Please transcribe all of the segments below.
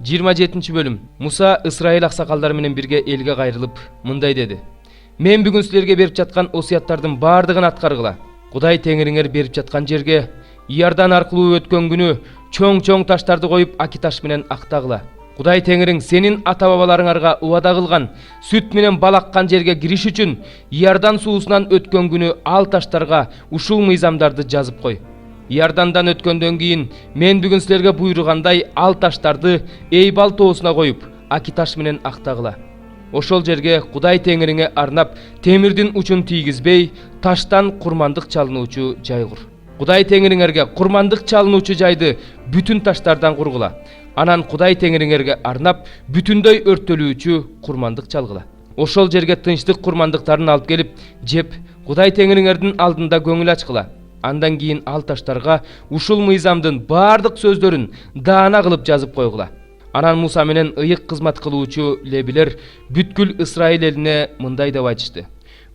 27 bölüm. Musa Ысрайыл аксакалдары менен бирге элге кайрылып мындай деди: Мен бүгүн силерге берип жаткан осуяттардын баардыгын аткаргыла. Кудай Теңириңер берип жаткан жерге Иордан аркылуу өткөн күнү чоң таштарды коюп акиташ менен актагыла. Кудай Теңириң сенин ата-бабаларыңарга убада кылган сүт менен бал аккан жерге кириш үчүн Иордан суусунан өткөн күнү ал таштарга ушул мыйзамдарды жазып кой. Иордандан өткөндөн кийин мен бүгүн силерге буйругандай ал таштарды Эйбал тоосуна коюп, акиташ менен актагыла. Ошол жерге Кудай Теңириңе арнап темирдин учун тийгизбей, таштан курмандык чалынуучу жай кур. Кудай Теңириңерге курмандык чалынуучу жайды бүтүн таштардан кургула. Анан Кудай Теңириңерге арнап бүтүндөй өрттөлүүчү курмандык чалгыла. Ошол жерге тынчтык курмандыктарын алып келип, жеп, Кудай Теңириңердин алдында көңүл ачкыла. Андан кийин ал таштарга ушул мыйзамдын баардык сөздөрүн даана кылып жазып койгула. Анан Муса менен ыйык кызмат кылуучу лебилер бүткүл Ысрайыл элине мындай деп айтышты: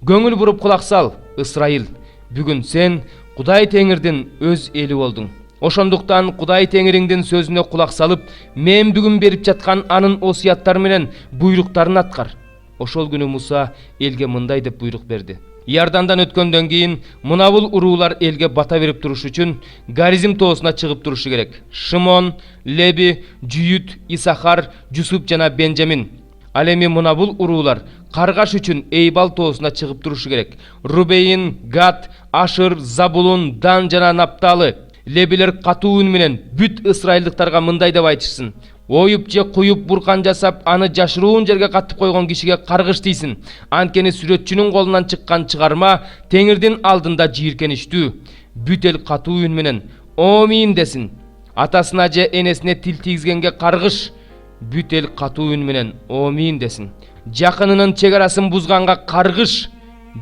Көңүл буруп кулак сал, Ысрайыл. Бүгүн сен Кудай Теңирдин өз эли болдуң. Ошондуктан Кудай Теңириңдин сөзүнө кулак салып, мен бүгүн берип жаткан анын осуяттары менен буйруктарын аткар. Ошол күнү Муса элге мындай деп буйрук берди: Иордандан өткөндөн кийин мына бул уруулар элге бата берип туруш үчүн Гаризим тоосуна чыгып турушу керек. Шимон, Леби, Жүйүт, Исахар, Жусуп жана Бенжамин. Ал эми мына бул уруулар каргаш үчүн Эйбал тоосуна чыгып турушу керек. Рубейн, Гад, Ашыр, Забулун, Дан жана Напталы. Лебилер катуу үн менен бүт ысрайылдыктарга мындай деп айтышсын: Оюп же куюп буркан жасап, аны жашыруун жерге катып койгон кишиге каргыш тийсин. Анткени сүрөтчүнүн колунан чыккан чыгарма Теңирдин алдында жийиркеничтүү. Бүт эл катуу үн менен «Омин» десин. Атасына же энесине тил тийгизгенге каргыш. Бүт эл катуу үн менен «Омин» десин. Жакынынын чек арасын бузганга каргыш.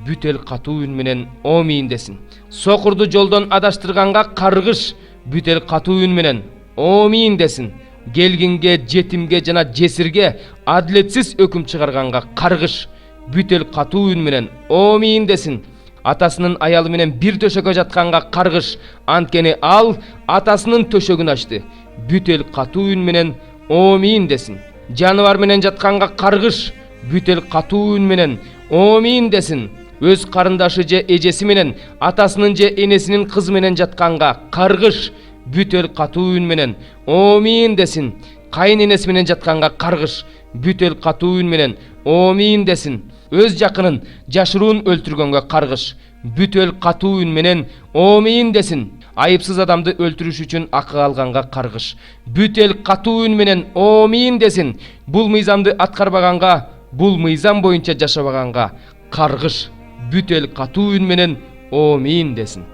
Бүт эл катуу үн менен «Омин» десин. Сокурду жолдон адаштырганга каргыш. Бүт эл катуу үн менен «Омин» десин. Келгинге, жетимге жана жесирге адилетсиз өкүм чыгарганга каргыш. Бүт эл катуу үн менен «Омин» десин. Атасынын аялы менен бир төшөккө жатканга каргыш. Анткени ал атасынын төшөгүн ачты. Бүт эл катуу үн менен «Омин» десин. Жаныбар менен жатканга каргыш. Бүт эл катуу үн менен «Омин» десин. Өз карындашы же эжеси менен атасынын же энесинин кызы менен жатканга каргыш. Бүт эл катуу үн менен «Омин» десин. Кайын энеси менен жатканга каргыш. Бүт эл катуу үн менен «Омин» десин. Өз жакынын жашыруун өлтүргөнгө каргыш. Бүт эл катуу үн менен «Омин» десин. Айыпсыз адамды өлтүрүш үчүн акы алганга каргыш. Бүт эл катуу үн менен «Омин» десин. Бул мыйзамды аткарбаганга, бул мыйзам боюнча жашабаганга каргыш. Бүт эл катуу үн менен «Омин» десин.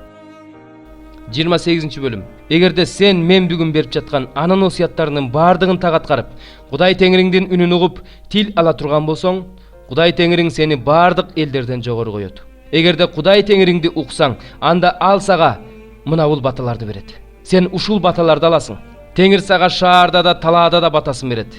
28 бөлүм. Эгерде сен мен бүгүн берип жаткан анын осуяттарынын баардыгын так аткарып, Кудай Теңириңдин үнүн угуп, тил ала турган болсоң, Кудай Теңириң сени баардык элдерден жогору коет. Эгерде Кудай Теңириңди уксаң, анда ал сага мына бул баталарды берет. Сен ушул баталарды аласың. Теңир сага шаарда да, талаада да батасын берет.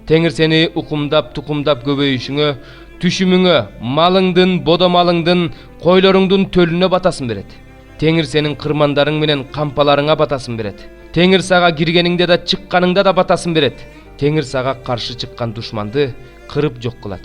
Теңир сени укумдап, тукумдап көбөйүшүңө, түшүмүңө, малыңдын, бодо малыңдын, койлоруңдун төлүнө батасын берет. Теңир сенин кырмандарың менен кампаларыңа батасын берет. Теңир сага киргениңде да, чыкканыңда да батасын берет. Теңир сага каршы чыккан душманды кырып жок кылат.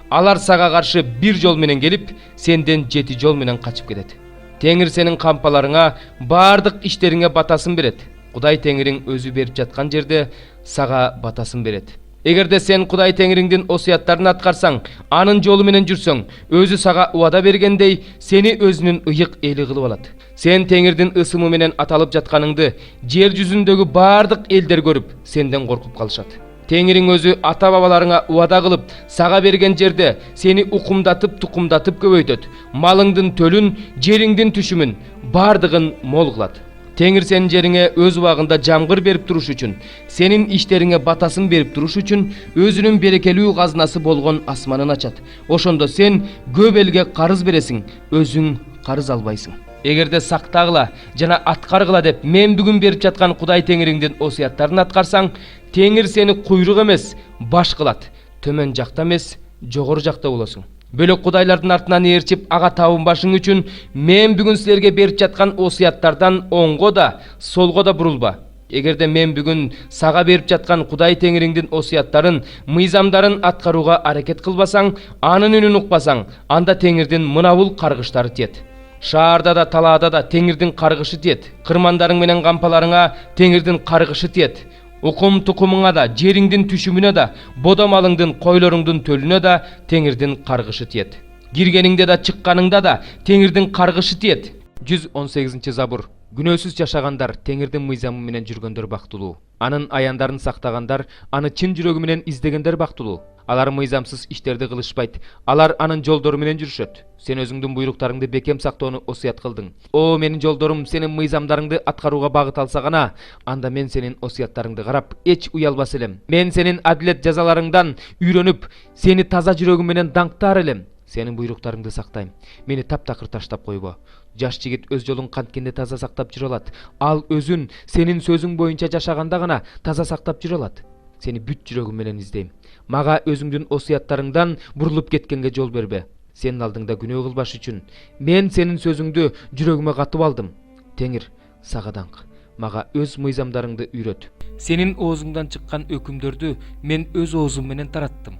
Алар сага каршы бир жол менен келип, сенден 7 жол менен качып кетет. Теңир сенин кампаларыңа, баардык иштериңе батасын берет. Кудай Теңириң өзү берип жаткан жерде сага батасын берет. Эгерде сен Кудай Теңириңдин осуяттарын аткарсаң, анын жолу менен жүрсөң, өзү сага убада бергендей, сени өзүнүн ыйык эли кылып алат. Сен Теңирдин ысымы менен аталып жатканыңды жер жүзүндөгү баардык элдер көрүп, сенден коркуп калышат. Теңириң өзү ата-бабаларыңа убада кылып, сага берген жерде сени укумдатып, тукумдатып көбөйтөт. Малыңдын төлүн, жериңдин түшүмүн баардыгын мол кылат. Теңир сенин жериңе өз убагында жамгыр берип туруш үчүн, сенин иштериңе батасын берип туруш үчүн өзүнүн берекелүү казынасы болгон асманын ачат. Ошондо сен көп элге карыз бересиң, өзүң карыз албайсың. Эгерде сактагыла жана аткаргыла деп мен бүгүн берип жаткан Кудай Теңириңдин осуяттарын аткарсаң, Теңир сени куйрук эмес, баш кылат. Төмөн жакта эмес, жогору жакта болосуң. Бөлөк кудайлардын артынан ээрчип ага табынбашың үчүн мен бүгүн силерге берип жаткан осуяттардан оңго да, солго да бурулба. Эгерде мен бүгүн сага берип жаткан Кудай Теңириңдин осуяттарын, мыйзамдарын аткарууга аракет кылбасаң, анын үнүн укпасаң, анда Теңирдин мынабул каргыштары тиет. Шаарда да, талаада да Теңирдин каргышы тиет. Кырмандарың менен кампаларыңа Теңирдин каргышы тиет. Укум тукумуңа да, жериңдин түшүмүнө да, бодо малыңдын, койлоруңдун төлүнө да Теңирдин каргышы тиет. Киргениңде да, чыкканыңда да Теңирдин каргышы тиет. 118 Забур. Күнөөсүз жашагандар, Теңирдин мыйзамы менен жүргөндөр бактылуу. Анын аяндарын сактагандар, аны чын жүрөгү менен издегендер бактылуу. Алар мыйзамсыз иштерди кылышпайт. Алар анын жолдору менен жүрүшөт. Сен өзүңдүн буйруктарыңды бекем сактоону осуят кылдың. О, менин жолдорум сенин мыйзамдарыңды аткарууга багыт алса гана, анда мен сенин осуяттарыңды карап эч уялбас элем. Мен сенин адилет жазаларыңдан үйрөнүп, сени таза жүрөгүм менен даңктаар элем. Сенин буйруктарыңды сактайм. Мени таптакыр таштап койбо. Жаш жигит өз жолун канткенде таза сактап жүрө алат. Ал өзүн сенин сөзүң боюнча жашаганда гана таза сактап жүрө алат. Сени бүт жүрөгүм менен издейм. Мага өзүңдүн осуяттарыңдан бурулуп кеткенге жол бербе. Сенин алдыңда күнөө кылбаш үчүн мен сенин сөзүңдү жүрөгүмө катып алдым. Теңир, сага даңк. Мага өз мыйзамдарыңды үйрөт. Сенин оозуңдан чыккан өкүмдөрдү мен өз оозум менен тараттым.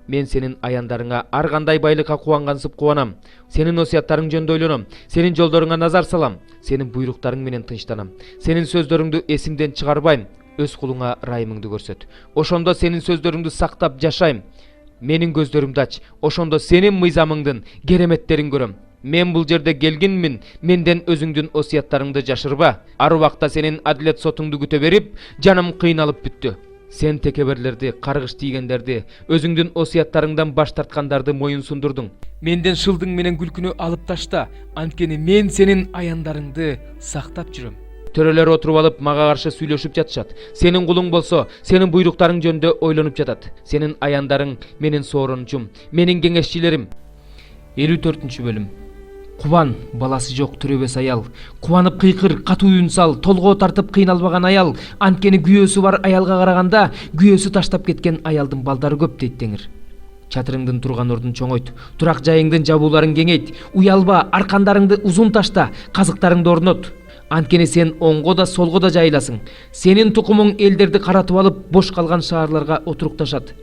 Мен сенин аяндарыңа ар кандай байлыкка кубангансып кубанам. Сенин осуяттарың жөнүндө ойлоном. Сенин жолдоруңа назар салам. Сенин буйруктарың менен тынчтанам. Сенин сөздөрүңдү эсимден чыгарбайм. Өз кулуңа ырайымыңды көрсөт. Ошондо сенин сөздөрүңдү сактап жашайм. Менин көздөрүмдү ач. Ошондо сенин мыйзамыңдын кереметтерин көрөм. Мен бул жерде келгинмин. Менден өзүңдүн осуяттарыңды жашырба. Ар убакта сенин адилет сотуңду күтө берип, жаным кыйналып бүттү. Сен текеберлерди, каргыш тийгендерди, өзүңдүн осуяттарыңдан баш тарткандарды моюн сундурдуң. Менден шылдың менен күлкүнү алып ташта, анткени мен сенин аяндарыңды сактап жүрөм. Төрөлөр отуруп алып мага каршы сүйлөшүп жатышат. Сенин кулуң болсо, сенин буйруктарың жөнүндө ойлонуп жатат. Сенин аяндарың менин соорончум, менин кеңешчилерим. 54 бөлүм. Кубан, баласы жок төрөбес аял. Кубанып кыйкыр, катуу үн сал, толгоо тартып кыйналбаган аял. Анткени күйөөсү бар аялга караганда, күйөөсү таштап кеткен аялдын балдары көп дейт Теңир. Чатырыңдын турган ордун чоңойт, турак жайыңдын жабууларын кеңейт. Уялба, аркандарыңды узун ташта, казыктарыңды орнот. Анткени сен оңго да солго да жайыласың. Сенин тукумуң элдерди каратып алып, бош калган шаарларга отурукташат.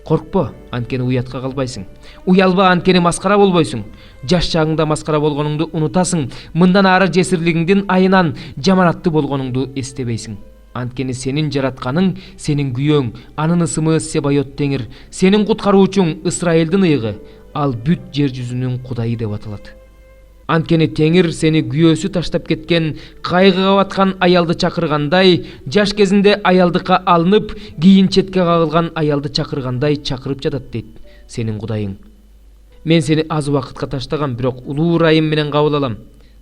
Коркпо, анткени уятка калбайсың. Уялба, анткени маскара болбойсуң. Жаш чагыңда маскара болгонуңду унутасың. Мындан ары жесирлигиңдин айынан жаманатты болгонуңду эстебейсиң. Анткени сенин жаратканың сенин күйөөң, анын ысымы Себайот Теңир. Сенин куткаруучуң Ысрайылдын ыйыгы. Ал бүт жер жүзүнүн Кудайы деп аталат. Анткени Теңир сени күйөөсү таштап кеткен, кайгыга баткан аялды чакыргандай, жаш кезинде аялдыкка алынып, кийин четке кагылган аялды чакыргандай чакырып жатат дейт сенин Кудайың. Мен сени аз убакытка таштагам, бирок улуу ырайым менен кабыл алам.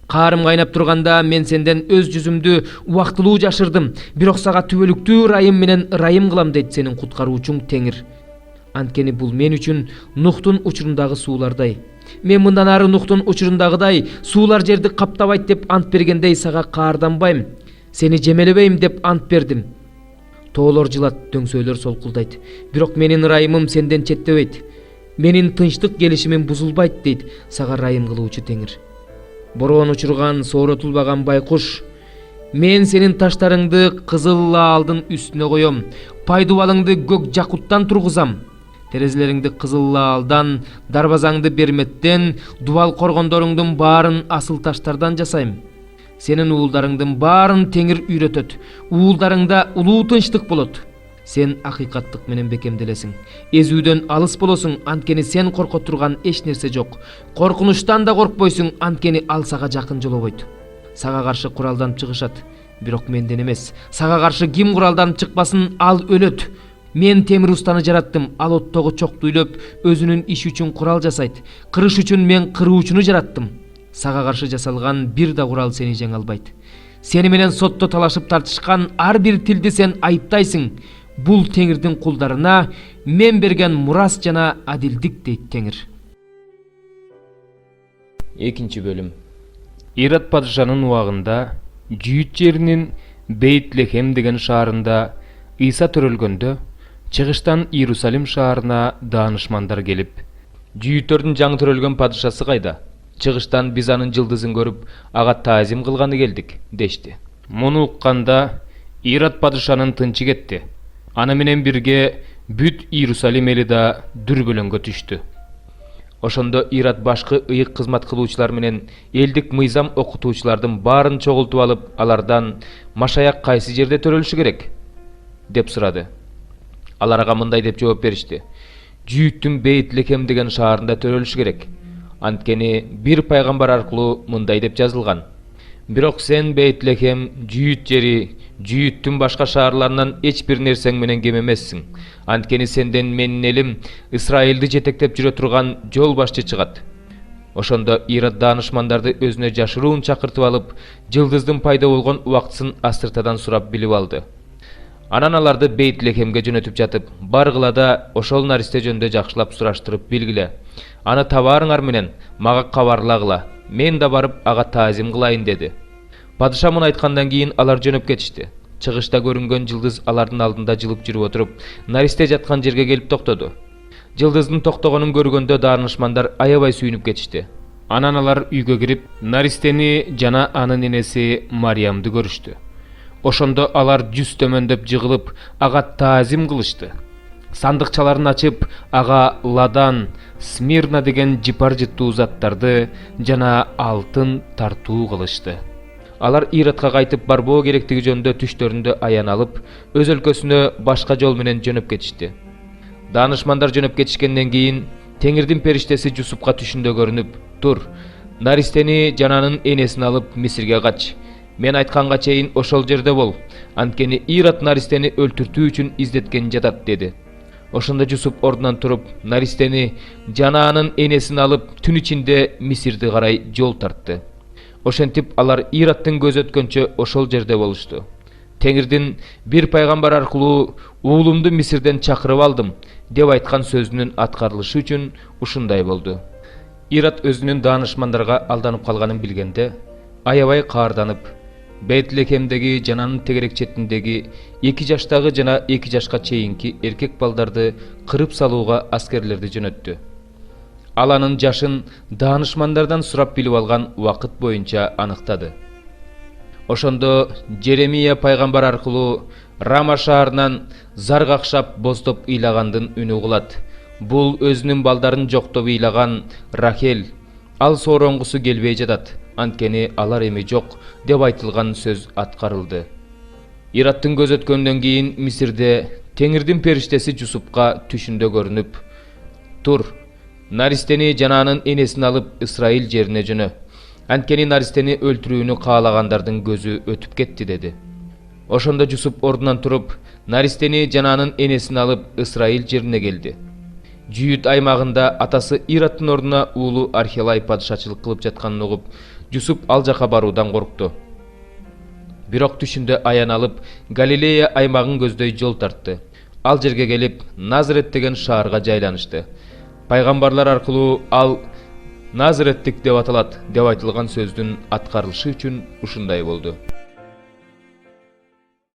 Каарым кайнап турганда мен сенден өз жүзүмдү убактылуу жашырдым, бирок сага түбөлүктүү ырайым менен ырайым кылам дейт сенин куткаруучуң Теңир. Анткени бул мен үчүн Нухтун учурундагы суулардай. Мен мындан ары Нухтун учурундагыдай суулар жерди каптабайт деп ант бергендей сага каарданбайм. Сени жемелебейм деп ант бердим. Тоолор жылат, дөңсөөлөр солкулдайт. Бирок менин ырайымым сенден четтебейт. Менин тынчтык келишимим бузулбайт дейт сага ырайым кылуучу Теңир. Бороон учурган, сооротулбаган байкуш, мен сенин таштарыңды кызыл лаалдын үстүнө коем. Пайдубалыңды көк жакуттан тургузам. Терезелериңди кызыл лаалдан, дарбазаңды берметтен, дубал коргондоруңдун баарын асыл таштардан жасайм. Сенин уулдарыңдын баарын Теңир үйрөтөт. Уулдарыңда улуу тынчтык болот. Сен акыйкаттык менен бекемделесиң. Эзүүдөн алыс болосуң, анткени сен коркот турган эч нерсе жок. Коркунучтан да коркпойсуң, анткени ал сага жакын жолобойт. Сага каршы куралданып чыгышат, бирок менден эмес. Сага каршы ким куралданып чыкпасын, ал өлөт. Мен темир устаны жараттым, ал оттогу чокту үйлөп, өзүнүн иши үчүн курал жасайт. Кырыш үчүн мен кыруучуну жараттым. Сага каршы жасалган бир да курал сени жеңе албайт. Сени менен сотто талашып тартышкан ар бир тилди сен айыптайсың. Бул Теңирдин кулдарына мен берген мурас жана адилдик дейт Теңир. 2 бөлүм. Ирод падышанын убагында Жүйүт жеринин Бейтлехем деген шаарында Иса төрөлгөндө чыгыштан Иерусалим шаарына даанышмандар келип, Жүйүттөрдүн жаңы төрөлгөн падышасы кайда? Чыгыштан биз анын жылдызын көрүп, ага таазим кылганы келдик, дешти. Муну укканда Ират падышанын тынчы кетти. Аны менен бирге бүт Иерусалим эли да дүрбөлөңгө түштү. Ошондо Ират башкы ыйык кызмат кылуучулар менен элдик мыйзам окутуучулардын баарын чогултуп алып, алардан машаяк кайсы жерде төрөлүшү керек деп сурады. Алар ага мындай деп жооп беришти: Жүйүттүн Бейт-Лекем деген шаарында төрөлүшү керек. Анткени бир пайгамбар аркылуу мындай деп жазылган: Бирок сен Бейт-Лекем, Жүйүт жери, Жүйүттүн башка шаарларынан эч бир нерсең менен кем эмессиң. Анткени сенден менин элим Исраилди жетектеп жүрө турган жол башчы чыгат. Ошондо Ират даанышмандарды өзүнө жашыруун чакыртып алып, жылдыздын пайда болгон убактысын астыртадан сурап билип алды. Анан аларды Бейт-Лекемге жөнөтүп жатып, баргыла да ошол наристе жөнүндө жакшылап сураштырып билгиле. Аны табаарыңар менен мага кабарлагыла. Мен да барып ага таазим кылайын деди. Падыша муну айткандан кийин алар жөнөп кетишти. Чыгышта көрүнгөн жылдыз алардын алдында жылып жүрүп отуруп, наристе жаткан жерге келип токтоду. Жылдыздын токтогонун көргөндө даанышмандар аябай сүйүнүп кетишти. Анан алар үйгө кирип, наристени жана анын энеси Мариямды көрүштү. Ошондо алар жүз төмөндөп жыгылып, ага таазим кылышты. Сандыкчаларын ачып, ага ладан, смирна деген жыпар жыттуу заттарды жана алтын тартуу кылышты. Алар Иратка кайтып барбоо керектиги жөнүндө түштөрүндө аян алып, өз өлкөсүнө башка жол менен жөнөп кетишти. Даанышмандар жөнөп кетишкенден кийин Теңирдин периштеси Жусупка түшүндө көрүнүп: "Тур, наристени жананын энесин алып Мисирге кач. Мен айтканга чейин ошол жерде бол. Анткени Ират наристени өлтүртүү үчүн издеткен жатат" деди. Ошондо Жусуп ордунан туруп, наристени жананын энесин алып түн ичинде Мисирди карай жол тартты. Ошентип алар Ираттын көз өткөнчө ошол жерде болушту. Теңирдин бир пайгамбар аркылуу уулумду Мисирден чакырып алдым деп айткан сөзүнүн аткарылышы үчүн ушундай болду. Ират өзүнүн даанышмандарга алданып калганын билгенде аябай каарданып, Бейт-Лекемдеги жананын тегерек четиндеги 2 жаштагы жана 2 жашка чейинки эркек балдарды кырып салууга аскерлерди жөнөттү. Ал анын жашын даанышмандардан сурап билип алган убакыт боюнча аныктады. Ошондо Жеремия пайгамбар аркылуу Рама шаарынан зар какшап боздоп ыйлагандын үнү угулат. Бул өзүнүн балдарын жоктоп ыйлаган Рахел. Ал сооронгусу келбей жатат, анткени алар эми жок деп айтылган сөз аткарылды. Ираттын көз өткөндөн кийин Мисирде Теңирдин периштеси Жусупка түшүндө көрүнүп: "Тур, наристени жананын энесин алып Исраил жерине жөнө. Анткени наристени өлтүрүүнү каалагандардын көзү өтүп кетти" деди. Ошондо Жусуп ордунан туруп, наристени жананын энесин алып Исраил жерине келди. Жүйүт аймагында атасы Ираттын ордуна уулу Архелай падышачылык кылып жатканын угуп, Жусуп ал жака баруудан коркту. Бирок түшүндө аян алып, Галилея аймагын көздөй жол тартты. Ал жерге келип, Назарет деген шаарга жайланышты. Пайгамбарлар аркылуу ал Назареттик деп аталат деп айтылган сөздүн аткарылышы үчүн ушундай болду.